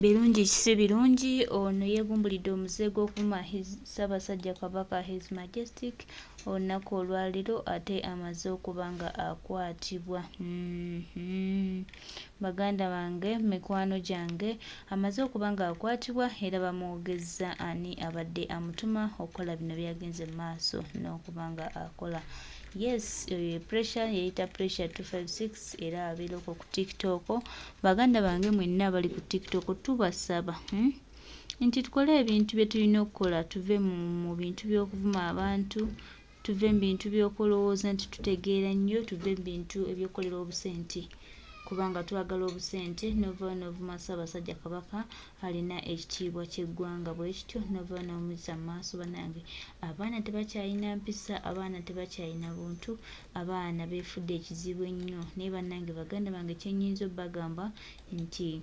Birungi kisi birungi ono yegumbulidde omuze gw'okuvuma Ssaabasajja Kabaka His Majestic olunaku olwaleero ate amaze okuba nga akwatibwa. Baganda bange, mikwano gyange, amaze okuba nga akwatibwa era bamwogezza ani abadde amutuma okukola bino byagenze mu maaso n'okuba nga akola. Yes, pressure yeyita pressure 256 era abeera okwo ku TikTok. Baganda bange mwenna bali ku TikTok tubasaba nti tukole ebintu bye tulina okukola, tuve mu bintu by'okuvuma abantu, tuve mu bintu by'okulowooza nti tutegeera nnyo, tuve mu bintu eby'okolera obusente kubanga twagala obusente. Nova n'ovuma Ssaabasajja Kabaka alina ekitiibwa ky'eggwanga bwe kityo, nova n'omuyisa mu maaso. Bannange, abaana tebakyalina mpisa, abaana tebakyalina buntu, abaana beefudde ekizibu ennyo. Naye bannange, baganda bange, kye nnyinza obbagamba nti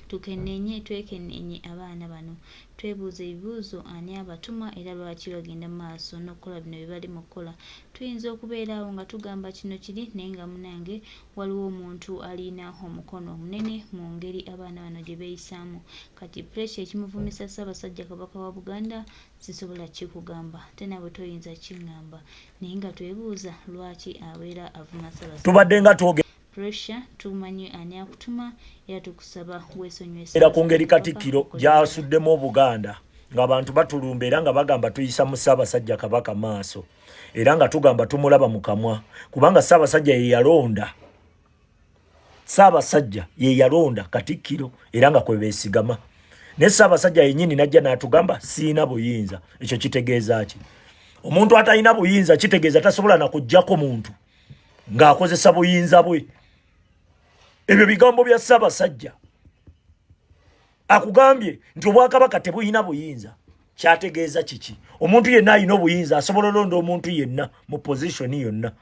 twekenneenye abaana bano, twebuuza ebibuuzo ani abatuma era lwaki bagenda mu maaso n'okukola bino bye bali mu kukola. Tuyinza okubeera awo nga tugamba kino kiri naye nga munange waliwo omuntu alina omukono omunene mu ngeri abaana bano gye beeyisaamu. Kati pressure ekimuvumisa Ssaabasajja Kabaka wa Buganda sisobola kikugamba, ate naawe toyinza kiŋŋamba, naye nga twebuuza lwaki abeera avuma Ssaabasajja. Tubadde nga twogera pressure tumanyi ani akutuma era tukusaba weesonywese era ku ngeri Katikkiro gy'asuddemu Obuganda ng'abantu batulumba era nga bagamba tuyisa mu Ssaabasajja Kabaka maaso era nga tugamba tumulaba mu kamwa kubanga Ssaabasajja ye yalonda, Ssaabasajja ye yalonda Katikkiro era nga kwe beesigama. Ne Ssaabasajja yennyini najja n'atugamba siina buyinza. Ekyo kitegeeza ki? Omuntu atalina buyinza kitegeeza tasobola na kuggyako muntu ng'akozesa buyinza bwe. Ebyo bigambo bya Ssaabasajja akugambye nti Obwakabaka tebuyina buyinza. Kyategeeza kiki? Omuntu yenna alina obuyinza, asobola olonda omuntu yenna mu position yonna.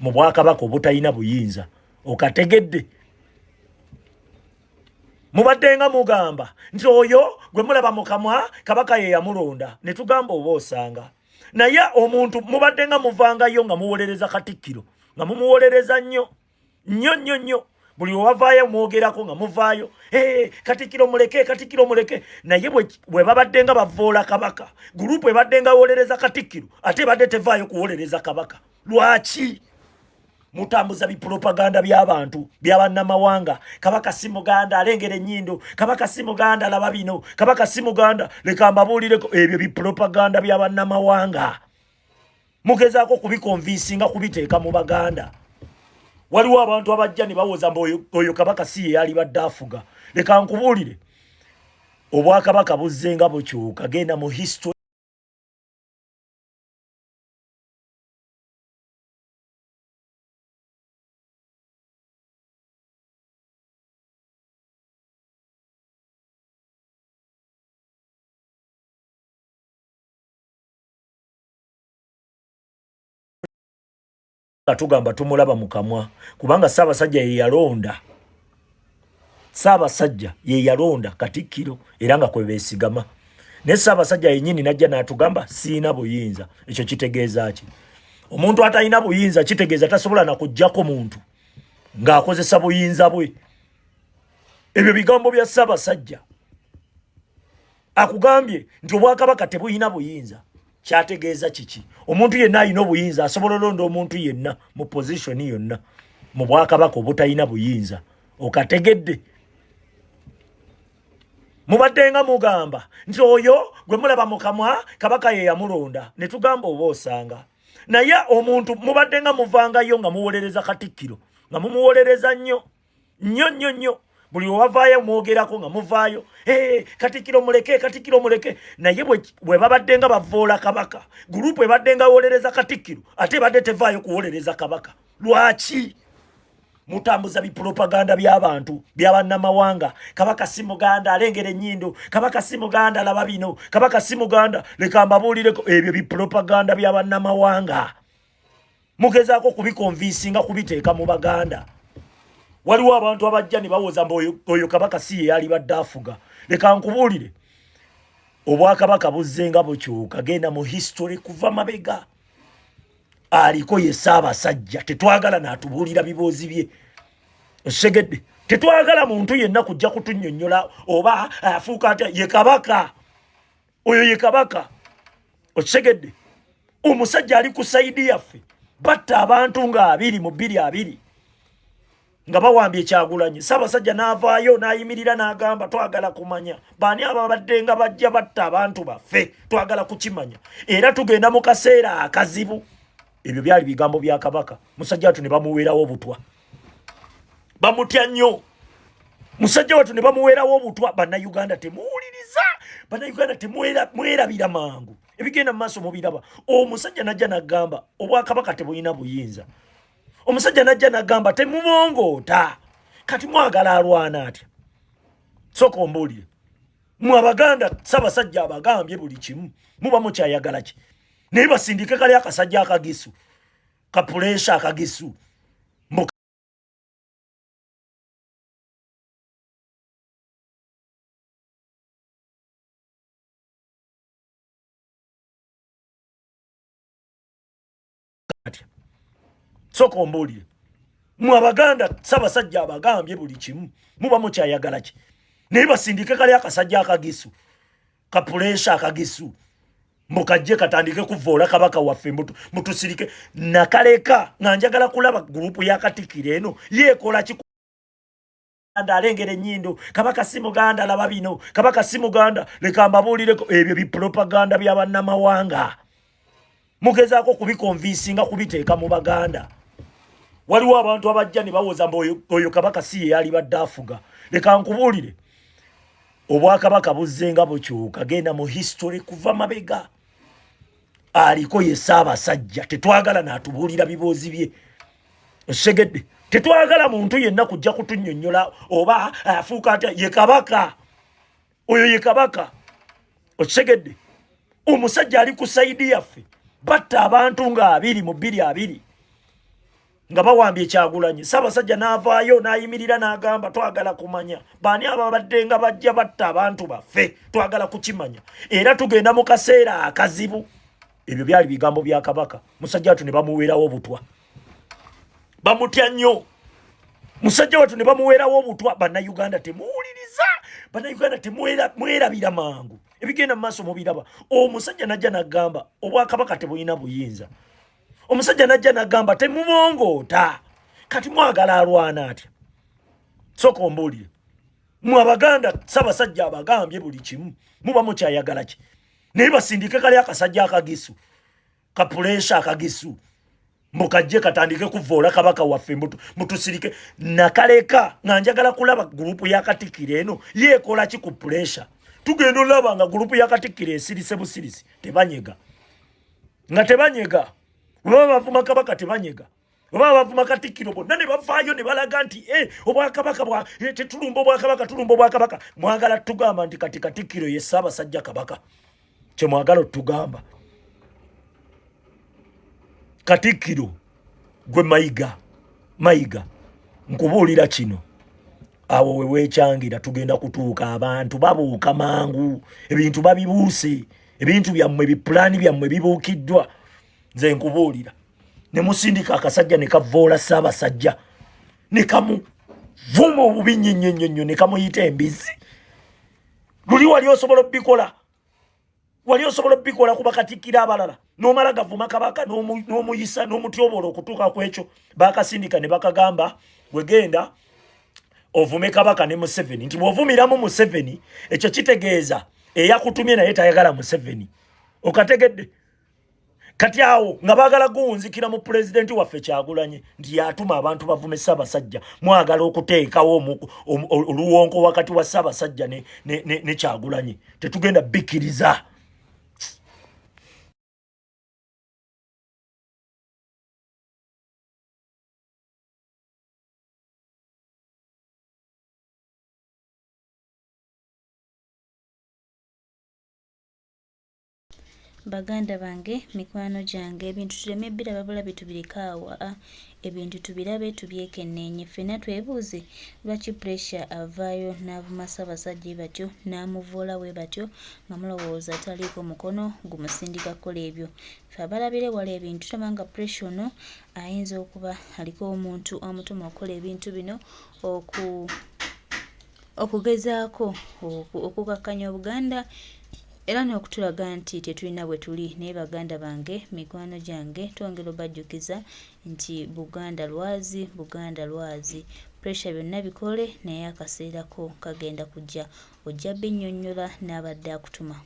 Mu Bwakabaka obutalina buyinza okategedde. Mubadde nga mugamba nti oyo gwe mulaba mu kamwa Kabaka ye yamulonda, ne tugamba oba osanga. Naye omuntu mubadde nga muvangayo nga muwolereza Katikkiro, nga mumuwolereza nnyo nnyo nnyo nnyo. Buli wavaayo mwogerako nga muvaayo Katikkiro muleke, Katikkiro muleke. Naye bwe babadde nga bavoola Kabaka, gurupu ebadde nga wolereza Katikkiro ate badde tevaayo kuwolereza Kabaka. Lwaki? Mutambuza bipropaganda by'abantu by'abannamawanga. Kabaka si Muganda, alengera ennyindo. Kabaka si Muganda, laba bino. Kabaka si Muganda, leka mbabuulireko. Ebyo bipropaganda by'abannamawanga mugezaako kubikonvinsinga kubiteeka mu Baganda. Waliwo abantu abajja ne bawoza mbu oyo Kabaka si ye yali badde afuga. Leka nkubuulire, Obwakabaka buzze nga bukyuka. Genda mu history. Tugamba tumulaba mu kamwa kubanga Ssaabasajja ye yalonda, Ssaabasajja ye yalonda Katikkiro era nga kwe beesigama. Ne Ssaabasajja yennyini najja n'atugamba siina buyinza. Ekyo kitegeeza ki? Omuntu atalina buyinza kitegeeza tasobola na kuggyako muntu ng'akozesa buyinza bwe. Ebyo bigambo bya Ssaabasajja akugambye nti Obwakabaka tebuyina buyinza. Kyategeeza kiki? Omuntu yenna alina obuyinza, asobola olonda omuntu yenna mu position yonna. Mu Bwakabaka obutalina buyinza okategedde. Mubadde nga mugamba nti oyo gwe mulaba mu kamwa Kabaka ye yamulonda, ne tugamba oba osanga. Naye omuntu mubadde nga muvangayo nga muwolereza Katikkiro, nga mumuwolereza nnyo nnyo nnyo nnyo. Buli wavaayo mwogerako nga muvaayo Katikkiro muleke, Katikkiro muleke. Naye bwe babadde nga bavoola Kabaka, gurupu ebadde nga wolereza Katikkiro ate badde tevaayo kuwolereza Kabaka. Lwaki? mutambuza bipropaganda by'abantu by'abannamawanga. Kabaka si muganda alengera ennyindo, kabaka si muganda laba bino, kabaka si muganda leka mbabuulireko. Ebyo bipropaganda by'abannamawanga mugezaako kubikonvinsinga kubiteeka mu baganda. Waliwo abantu abajja ne bawoza mbu oyo kabaka si ye yali badde afuga. Leka nkubuulire, obwakabaka buzzenga bukyuka, genda mu history kuva mabega. Aliko ye Ssaabasajja, tetwagala n'atubuulira biboozi bye. Osegedde, tetwagala muntu yenna kujja kutunnyonnyola oba afuuka atya. Ye kabaka, oyo ye kabaka. Osegedde, omusajja ali ku sayidi yaffe batta abantu nga 20 mu 220 nga bawambye Kyagulanyi. Ssaabasajja n'avaayo n'ayimirira n'agamba twagala kumanya baani ababadde nga bajja batta abantu baffe, twagala kukimanya era tugenda mu kaseera akazibu. Ebyo byali bigambo bya kabaka. Musajja watu ne bamuweerawo obutwa, bamutya nnyo. Musajja watu ne bamuweerawo obutwa. Bannayuganda temuwuliriza, bannayuganda temwerabira mangu, ebigenda mu maaso mubiraba. Omusajja najja n'agamba obwakabaka tebulina buyinza. Omusajja najja n'agamba temubongoota, kati mwagala alwana atya? Sooka ombuulire, mwe Abaganda Ssaabasajja abagambye buli kimu, muba mukyayagala ki? Naye basindike kali akasajja akagisu, kapuleesha akagisu sooka ombuulire, mwe Abaganda Ssaabasajja abagambye buli kimu, muba mukyayagala ki? Naye basindike kali akasajja akagisu, kapuleesha akagisu mukajje katandike kuvoola kabaka waffe mutusirike. Nakaleka nga njagala kulaba gurupu ya Katikkiro eno yeekola ki alengera ennyindo, kabaka si muganda laba bino, kabaka si muganda leka mbabuulireko. Ebyo bipropaganda by'abannamawanga mugezaako kubikonvinsinga kubiteeka mu baganda. Waliwo abantu abajja ne bawoza mbu oyo kabaka si ye yali badde afuga. Leka nkubuulire, obwakabaka buzzenga bukyuka, genda mu history kuva mabega. Aliko ye Ssaabasajja, tetwagala n'atubuulira biboozi bye. Osegedde, tetwagala muntu yenna kujja kutunnyonnyola oba afuuka atya. Ye kabaka, oyo ye kabaka. Osegedde, omusajja ali ku sayidi yaffe batta abantu nga 20 mu 220 nga bawambye Kyagulanyi. Ssaabasajja n'avaayo n'ayimirira n'agamba twagala kumanya baani ababadde nga bajja batta abantu baffe, twagala kukimanya era tugenda mu kaseera akazibu. Ebyo byali bigambo bya kabaka. Musajja watu ne bamuweerawo obutwa, bamutya nnyo. Musajja watu ne bamuweerawo obutwa. Bannayuganda temuwuliriza, bannayuganda temwerabira mangu, ebigenda mu maaso mubiraba. Omusajja najja n'agamba obwakabaka tebulina buyinza. Omusajja najja n'agamba temubongoota, kati mwagala alwana atya? Sooka ombuulire, mwe Abaganda Ssaabasajja abagambye buli kimu, muba mukyayagala ki? Naye basindike kali akasajja akagisu, kapuleesha akagisu mukajje katandike kuvoola kabaka waffe mutusirike. Nakaleka nga njagala kulaba gurupu ya Katikkiro eno yeekola ki ku puleesha. Tugenda olaba nga gurupu ya Katikkiro esirise busirisi, tebanyega nga tebanyega. Baba bavuma kabaka tebanyega, baba bavuma Katikkiro bonna ne bavaayo ne balaga nti obwakabaka tetulumba obwakabaka, tulumba obwakabaka. Mwagala tugamba nti kati Katikkiro ye Ssaabasajja kabaka, kye mwagala tugamba. Katikkiro gwe mayiga nkubuulira kino, awo we weekyangira tugenda kutuuka. Abantu babuuka mangu, ebintu babibuuse, ebintu byammwe bipulaani byammwe bibuukiddwa. Nze nkubuulira, ne musindika akasajja ne kavoola Ssaabasajja ne kamuvuma obubi nnyo ne kamuyita embizi. Luli wali osobola obbikola, wali osobola obbikola kuba Katikkiro abalala n'omala gavuma kabaka n'omuyisa n'omutyoboola okutuuka ku ekyo. Bakasindika ne bakagamba wegenda ovume kabaka ne Museveni, nti bw'ovumiramu Museveni ekyo kitegeeza eyakutumye naye tayagala Museveni. Okategedde? Kati awo nga baagala guwunzikira mu pulezidenti waffe Kyagulanyi nti yatuma abantu bavume Ssaabasajja. Mwagala okuteekawo oluwonko wakati wa Ssaabasajja ne Kyagulanyi. Tetugenda bikkiriza. Baganda bange, mikwano gyange, ebintu tuleme biraba bulabi tubireka awo, ebintu tubirabe tubyekenneenye. Ffenna twebuuze lwaki pressure avaayo n'avuma Ssaabasajja batyo n'amuvoola bwe batyo nga mulowooza taliiko mukono gumusindika kukola ebyo. Ffe abalabire wala ebintu tulaba nga pressure ono ayinza okuba aliko omuntu amutuma okukola ebintu bino okugezaako okukakkanya Obuganda era n'okutulaga nti tetulina bwe tuli. Naye baganda bange, mikwano gyange, twongera obajjukiza nti Buganda lwazi, Buganda lwazi. Pressure byonna bikole naye akaseera ko kagenda kujja. Ojja binnyonnyola n'abadde akutuma.